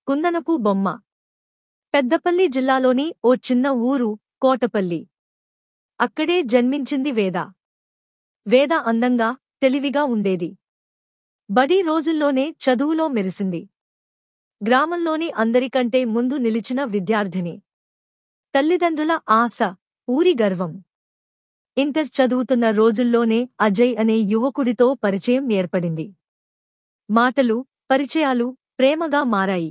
కుందనపు బొమ్మ. పెద్దపల్లి జిల్లాలోని ఓ చిన్న ఊరు కోటపల్లి. అక్కడే జన్మించింది వేద. వేద అందంగా, తెలివిగా ఉండేది. బడి రోజుల్లోనే చదువులో మెరిసింది. గ్రామంలోని అందరికంటే ముందు నిలిచిన విద్యార్థిని. తల్లిదండ్రుల ఆశ, ఊరి గర్వం. ఇంటర్ చదువుతున్న రోజుల్లోనే అజయ్ అనే యువకుడితో పరిచయం ఏర్పడింది. మాటలు, పరిచయాలు ప్రేమగా మారాయి.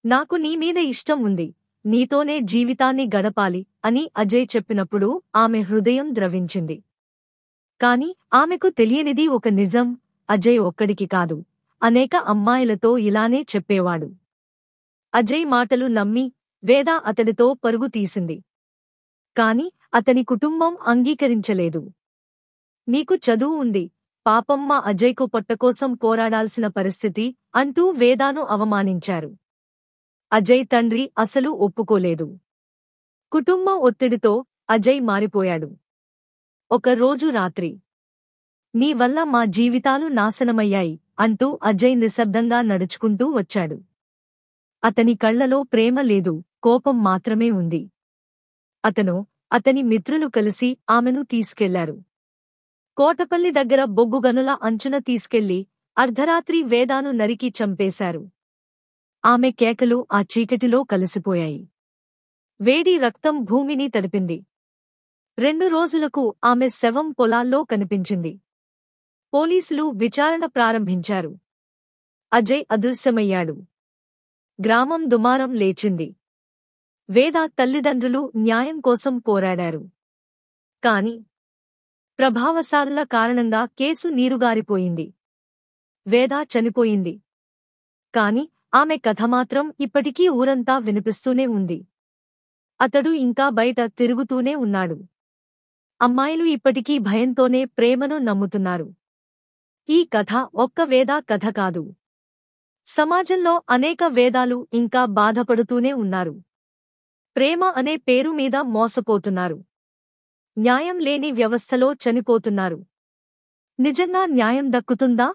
నాకు నీమీద ఇష్టం ఉంది, నీతోనే జీవితాన్ని గడపాలి అని అజయ్ చెప్పినప్పుడు ఆమె హృదయం ద్రవించింది. కాని ఆమెకు తెలియనిది ఒక నిజం: అజయ్ ఒక్కడికి కాదు, అనేక అమ్మాయిలతో ఇలానే చెప్పేవాడు. అజయ్ మాటలు నమ్మి వేద అతడితో పరుగు తీసింది. కాని అతని కుటుంబం అంగీకరించలేదు. నీకు చదువు ఉంది, పాపం మా అజయ్కు పొట్టకోసం పోరాడాల్సిన పరిస్థితి అంటూ వేదాను అవమానించారు. అజయ్ తండ్రి అసలు ఒప్పుకోలేదు. కుటుంబం ఒత్తిడితో అజయ్ మారిపోయాడు. ఒక రోజు రాత్రి, నీ వల్ల మా జీవితాలు నాశనమయ్యాయి అంటూ అజయ్ నిశ్శబ్దంగా నడుచుకుంటూ వచ్చాడు. అతని కళ్లలో ప్రేమ లేదు, కోపం మాత్రమే ఉంది. అతని మిత్రులు కలిసి ఆమెను తీసుకెళ్లారు. కోటపల్లి దగ్గర బొగ్గుగనుల అంచున తీసుకెళ్లి అర్ధరాత్రి వేదాను నరికి చంపేశారు. ఆమె కేకలు ఆ చీకటిలో కలిసిపోయాయి. వేడి రక్తం భూమిని తడిపింది. 2 రోజులకు ఆమె శవం పొలాల్లో కనిపించింది. పోలీసులు విచారణ ప్రారంభించారు. అజయ్ అదృశ్యమయ్యాడు. గ్రామం దుమారం లేచింది. వేద తల్లిదండ్రులు న్యాయం కోసం పోరాడారు. కాని ప్రభావశాలుల కారణంగా కేసు నీరుగారిపోయింది. వేద చనిపోయింది. కాని ఆమె కథ మాత్రం ఇప్పటికీ ఊరంతా వినిపిస్తూనే ఉంది. అతడు ఇంకా బయట తిరుగుతూనే ఉన్నాడు. అమ్మాయిలు ఇప్పటికీ భయంతోనే ప్రేమను నమ్ముతున్నారు. ఈ కథ ఒక్క వేద కథ కాదు. సమాజంలో అనేక వేదాలు ఇంకా బాధపడుతూనే ఉన్నారు. ప్రేమ అనే పేరు మీద మోసపోతున్నారు. న్యాయం లేని వ్యవస్థలో చనిపోతున్నారు. నిజంగా న్యాయం దక్కుతుందా?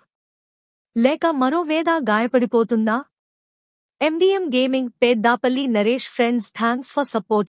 లేక మరో వేద గాయపడిపోతుందా? MDM gaming, Peddapalli Naresh friends. Thanks for support.